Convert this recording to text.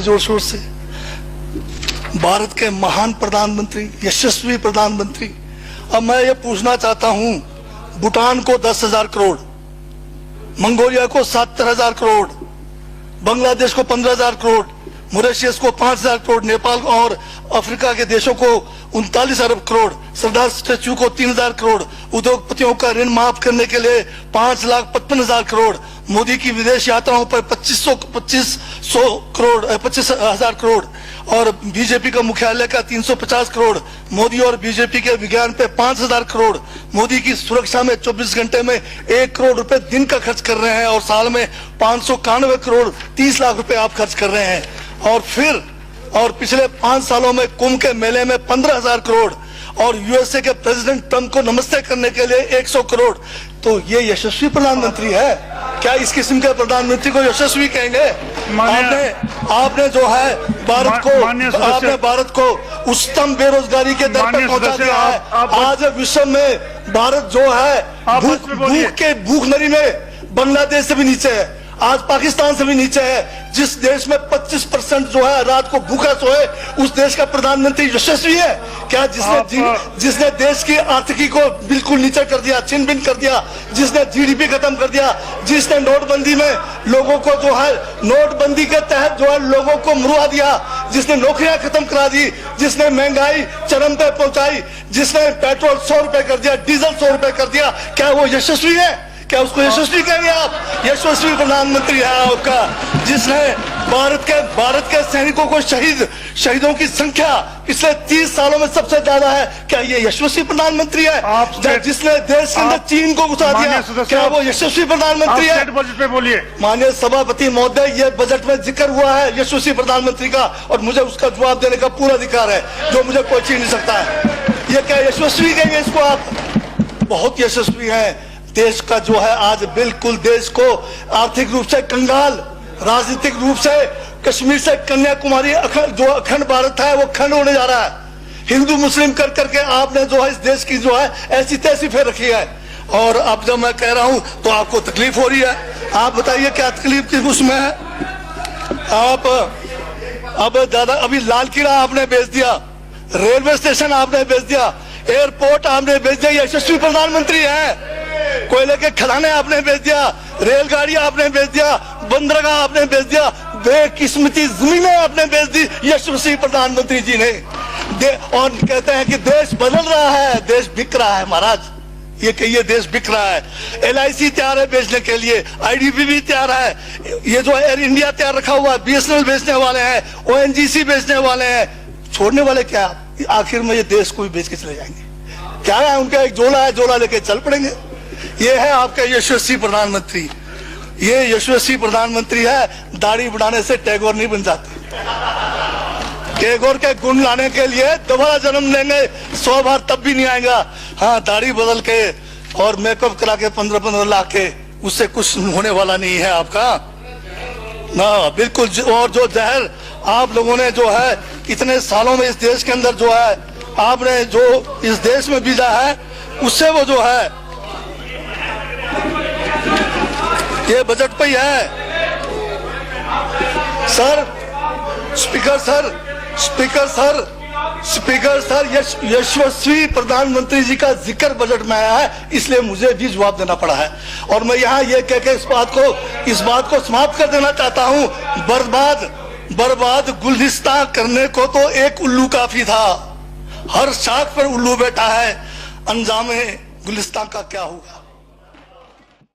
जोर शोर से। भारत के महान प्रधानमंत्री, यशस्वी प्रधानमंत्री। अब मैं ये पूछना चाहता हूं, भूटान को 10,000 करोड़, मंगोलिया को 70,000 करोड़, बांग्लादेश को 15,000 करोड़, मॉरिशस को 5,000 करोड़, नेपाल और अफ्रीका के देशों को 39 अरब करोड़, सरदार स्टैच्यू को 3,000 करोड़, उद्योगपतियों का ऋण माफ करने के लिए 5,55,000 करोड़, मोदी की विदेश यात्राओं पर 25,000 करोड़ और बीजेपी का मुख्यालय का 350 करोड़, मोदी और बीजेपी के विज्ञान पे 5,000 करोड़, मोदी की सुरक्षा में 24 घंटे में 1 करोड़ रुपए दिन का खर्च कर रहे हैं और साल में 591 करोड़ 30 लाख रुपए आप खर्च कर रहे हैं। और पिछले 5 सालों में कुंभ के मेले में 15,000 करोड़ और यूएसए के प्रेसिडेंट ट्रंप को नमस्ते करने के लिए 100 करोड़। तो ये यशस्वी प्रधानमंत्री है क्या? इस किस्म के प्रधानमंत्री को यशस्वी कहेंगे? आपने जो है भारत को उच्चतम बेरोजगारी के दर पर पहुंचा दिया है। आज विश्व में भारत जो है भूखमरी में बांग्लादेश से भी नीचे है, आज पाकिस्तान से भी नीचे है। जिस देश में 25% जो है रात को भूखा सोए, उस देश का प्रधानमंत्री यशस्वी है क्या? जिसने देश की आर्थिकी को बिल्कुल नीचे कर दिया, छिन भिन कर दिया, जिसने जीडीपी खत्म कर दिया, जिसने नोटबंदी में लोगों को जो है नोटबंदी के तहत जो है लोगों को मरवा दिया, जिसने नौकरियां खत्म करा दी, जिसने महंगाई चरम पे पहुंचाई, जिसने पेट्रोल 100 रुपए कर दिया, डीजल 100 रुपए कर दिया, क्या वो यशस्वी है? क्या उसको यशस्वी कहेंगे आप? यशस्वी प्रधानमंत्री है आपका, जिसने भारत के सैनिकों को शहीदों की संख्या पिछले 30 सालों में सबसे ज्यादा है। क्या ये यशस्वी प्रधानमंत्री है? जिसने देश के अंदर चीन को घुसा दिया, क्या वो यशस्वी प्रधानमंत्री है? बजट पे बोलिए। माननीय सभापति महोदय, ये बजट में जिक्र हुआ है यशस्वी प्रधानमंत्री का और मुझे उसका जवाब देने का पूरा अधिकार है, जो मुझे कोई छीन नहीं सकता है। ये क्या यशस्वी कहेंगे इसको आप? बहुत यशस्वी है। देश का जो है आज बिल्कुल देश को आर्थिक रूप से कंगाल, राजनीतिक रूप से कश्मीर से कन्याकुमारी जो अखंड भारत है वो खंड होने जा रहा है। हिंदू मुस्लिम कर करके आपने जो है इस देश की जो है ऐसी तैसी फेर रखी है। और अब जब मैं कह रहा हूं तो आपको तकलीफ हो रही है। आप बताइए क्या तकलीफ की उसमें है? आप अब दादा अभी लाल किला आपने बेच दिया, रेलवे स्टेशन आपने बेच दिया, एयरपोर्ट आपने बेच दिया। यशस्वी प्रधानमंत्री है। कोयले के खदाने आपने बेच दिया, रेलगाड़ी आपने बेच दिया, बंदरगाह आपने बेच दिया, बेकिस्मती जमीनें आपने बेच दी यशस्वी प्रधानमंत्री जी ने। और कहते हैं कि देश बदल रहा है, देश बिक रहा है। महाराज ये कहिए देश बिक रहा है। LIC तैयार है बेचने के लिए, IDB भी तैयार है, ये जो एयर इंडिया तैयार रखा हुआ है, BSNL बेचने वाले हैं, ONGC बेचने वाले हैं। छोड़ने वाले क्या? आखिर में ये देश को भी बेच के चले जाएंगे। क्या है उनका? एक झोला है, झोला लेके चल पड़ेंगे। ये है आपका यशस्वी प्रधानमंत्री। ये यशस्वी प्रधानमंत्री है। दाढ़ी बढ़ाने से टैगोर नहीं बन जाते। टैगोर के गुण लाने के लिए दोबारा जन्म लेंगे 100 बार, तब भी नहीं आएगा। हाँ, दाढ़ी बदल के और मेकअप करा के 15-15 लाख के, उससे कुछ होने वाला नहीं है आपका ना, बिल्कुल। और जो जहर आप लोगों ने जो है इतने सालों में इस देश के अंदर जो है आपने जो इस देश में बीजा है, उससे वो जो है ये बजट पे ही है। सर स्पीकर सर यशस्वी प्रधानमंत्री जी का जिक्र बजट में आया है, इसलिए मुझे भी जवाब देना पड़ा है। और मैं यहाँ ये कह के इस बात को समाप्त कर देना चाहता हूँ, बर्बाद गुलदस्ता करने को तो एक उल्लू काफी था, हर शाख पर उल्लू बैठा है, अंजामे गुलिस्तान का क्या होगा?